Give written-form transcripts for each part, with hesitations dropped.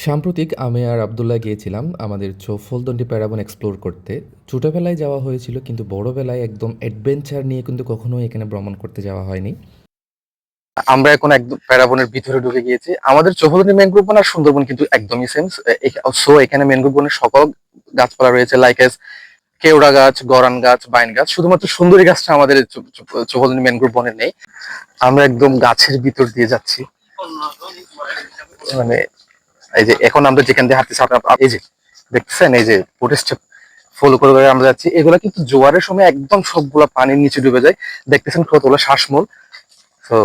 সাম্প্রতিক আমি আর আব্দুল্লাহ গিয়েছিলাম আমাদের চৌফলদন্ডি প্যারাবন এক্সপ্লোর করতে। ছোটবেলায় যাওয়া হয়েছিল কিন্তু বড়বেলায় একদম অ্যাডভেঞ্চার নিয়ে কিন্তু কখনোই এখানে ভ্রমণ করতে যাওয়া হয়নি। আমরা এখন একদম প্যারাবনের ভিতরে ঢুকে গিয়েছি। আমাদের চৌহদনী ম্যানগ্রোভ বন আর সুন্দরবন কিন্তু একদমই সেম। সো এখানে ম্যানগ্রোভ বনের সকল গাছপালা রয়েছে, লাইক এস কেওড়া গাছ, গরান গাছ, বাইন গাছ। শুধুমাত্র সুন্দরী গাছটা আমাদের চৌহদনী ম্যানগ্রোভ বনের নেই। আমরা একদম গাছের ভিতর দিয়ে যাচ্ছি, মানে এই যে এখন আমরা যেখান দিয়ে হাঁটতেছি, এই যে দেখতেছেন, এই যে ফুটেজটা ফলো করে করে আমরা যাচ্ছি। এগুলা কিন্তু জোয়ারের সময় একদম সবগুলা পানির নিচে ডুবে যায়। দেখতেছেন কতগুলো শ্বাসমূল। তো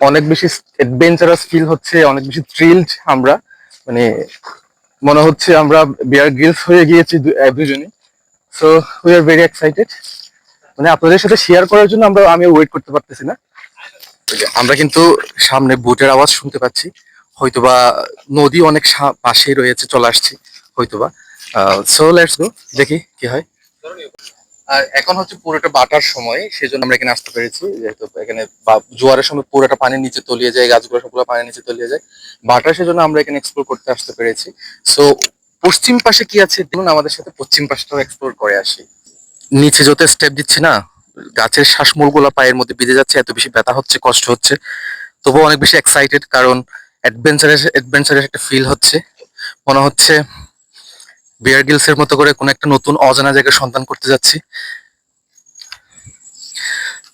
অনেক বেশি অ্যাডভেঞ্চারাস ফিল হচ্ছে, অনেক বেশি থ্রিলড আমরা, মানে মনে হচ্ছে আমরা বিয়ার গ্রিলস হয়ে গিয়েছি দুজনে। So we are very excited, মানে আপনাদের সাথে শেয়ার করার জন্য আমি ওয়েট করতে পারতেছি না। ওই যে আমরা কিন্তু সামনে বোটের আওয়াজ শুনতে পাচ্ছি, হয়তোবা নদী অনেক পাশেই রয়েছে, চলে আসছি হয়তোবা। সো লেটস গো, দেখি কি হয়। আর এখন হচ্ছে পুরোটা বাটার সময়, সেজন্য আমরা এখানে আসতে পেরেছি, যেহেতু এখানে জোয়ারের সময় পুরোটা পানির নিচে তলিয়ে যায়, গাছগুলো সবগুলো পানির নিচে তলিয়ে যায় বাটার, সেজন্য আমরা এখানে এক্সপ্লোর করতে আসতে পেরেছি। সো পশ্চিম পাশে কি আছে দেখুন, আমাদের সাথে পশ্চিম পাশটাও এক্সপ্লোর করে আসি। নিচে যত স্টেপ দিচ্ছি না, গাছের শ্বাসমূল গুলা পায়ের মধ্যে বিঁধে যাচ্ছে, এত বেশি ব্যথা হচ্ছে, কষ্ট হচ্ছে, তবুও অনেক বেশি এক্সাইটেড, কারণ অ্যাডভেঞ্চারের একটা ফিল হচ্ছে। মনে হচ্ছে বিয়ার গ্রিলস এর মতো করে কোনো একটা নতুন অজানা জায়গায় সন্ধান করতে যাচ্ছি।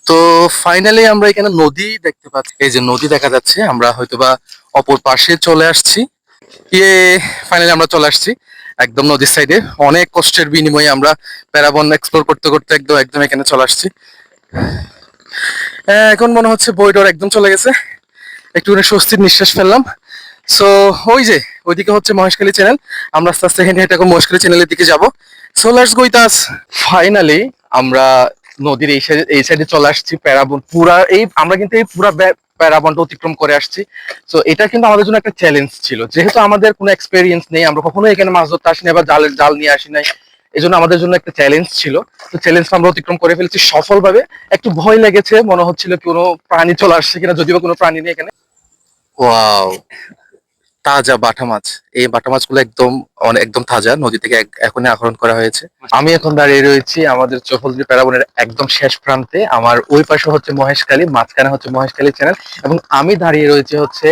তো ফাইনালি আমরা এখানে নদী দেখতে পাচ্ছি, এই যে নদী দেখা যাচ্ছে, আমরা হয়তোবা অপর পাশে চলে আসছি। ইয়ে, ফাইনালি আমরা চলে আসছি একদম নদীর সাইডে। অনেক কষ্টের বিনিময়ে আমরা প্যারাবন এক্সপ্লোর করতে করতে একদম একদম এখানে চলে আসছি। এখন মনে হচ্ছে বইডর একদম চলে গেছে, একটুখানি স্বস্তির নিঃশ্বাস ফেললাম। সো ওই যে ওইদিকে হচ্ছে মহেশখালী চ্যানেল, আমরা আস্তে আস্তে হেঁটে হেঁটে এখন মহেশখালী চ্যানেলের দিকে যাবো। So let's go with us. Finally আমরা নদীর এই সাইডে চলে আসছি। প্যারাবন পুরা এই আমরা কিন্তু এই পুরা প্যারাবনটা অতিক্রম করে আসছি। তো এটা কিন্তু আমাদের জন্য একটা চ্যালেঞ্জ ছিল, যেহেতু আমাদের কোনো এক্সপেরিয়েন্স নেই, আমরা কখনো এখানে মাছ ধরতে আসিনি, আবার জাল নিয়ে আসি নাই। এই জন্য আমাদের জন্য একটা চ্যালেঞ্জ ছিল। তো চ্যালেঞ্জটা আমরা অতিক্রম করে ফেলেছি সফলভাবে। একটু ভয় লেগেছে, মনে হচ্ছিল কোনো প্রাণী চলে আসছে কিনা, যদিও বা কোনো প্রাণী নেই এখানে। ওয়াও, তাজা বাটা মাছ। এই বাটা মাছগুলো একদম তাজা, নদী থেকে এখনই আহরণ করা হয়েছে। আমি এখন দাঁড়িয়ে রয়েছি আমাদের চৌহদনী প্যারাবনের একদম শেষ প্রান্তে। আমার ওই পাশে হচ্ছে মহেশখালী, মাঝখানে হচ্ছে মহেশখালী চ্যানেল, এবং আমি দাঁড়িয়ে রয়েছে হচ্ছে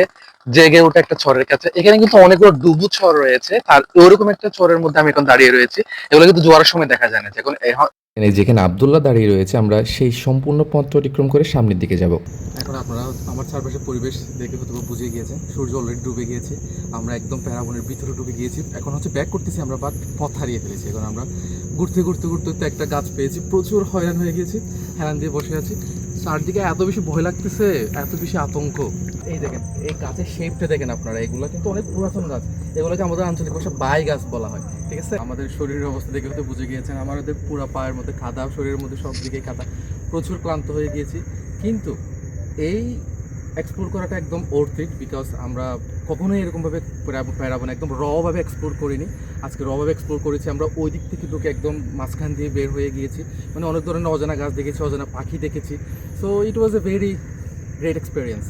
জেগে ওঠা একটা চরের কাছে। এখানে কিন্তু অনেকগুলো ডুবু চর রয়েছে, তার ওরকম একটা চরের মধ্যে আমি এখন দাঁড়িয়ে রয়েছি। এগুলো কিন্তু জোয়ারের সময় দেখা যায় না। মানে যেখানে আব্দুল্লাহ দাঁড়িয়ে রয়েছে আমরা সেই সম্পূর্ণ পথ অতিক্রম করে সামনের দিকে যাব। এখন আপনারা আমার চারপাশের পরিবেশ দেখে হয়তো বুঝে গিয়েছেন, সূর্য অলরেডি ডুবে গিয়েছে, আমরা একদম প্যারাবনের ভিতরে ঢুকে গিয়েছি। এখন হচ্ছে ব্যাক করতেছি আমরা, বাট পথ হারিয়ে ফেলেছি। এখন আমরা ঘুরতে ঘুরতে ঘুরতে ঘুরতে একটা গাছ পেয়েছি, প্রচুর হয়রান হয়ে গিয়েছি, হেরান দিয়ে বসে আছি। চারদিকে এত বেশি ভয় লাগতেছে, এত বেশি আতঙ্ক। এই দেখেন, এই গাছের শেপটা দেখেন আপনারা, এগুলো কিন্তু অনেক পুরাতন গাছ, এগুলোকে আমাদের আঞ্চলিক ভাষা বাই গাছ বলা হয়, ঠিক আছে? আমাদের শরীরের অবস্থা দেখে হয়তো বুঝে গিয়েছেন, আমাদের পুরা পায়ের মধ্যে কাদা, শরীরের মধ্যে সব দিকে কাদা, প্রচুর ক্লান্ত হয়ে গিয়েছি। কিন্তু এই এক্সপ্লোর করাটা একদম ওর্থ ইট, বিকজ আমরা কখনোই এরকমভাবে প্যারাবন একদম রভাবে এক্সপ্লোর করিনি। আজকে রভাবে এক্সপ্লোর করেছি আমরা, ওই দিক থেকে ঢুকে একদম মাঝখান দিয়ে বের হয়ে গিয়েছি, মানে অনেক ধরনের অজানা গাছ দেখেছি, অজানা পাখি দেখেছি। So it was a very great experience.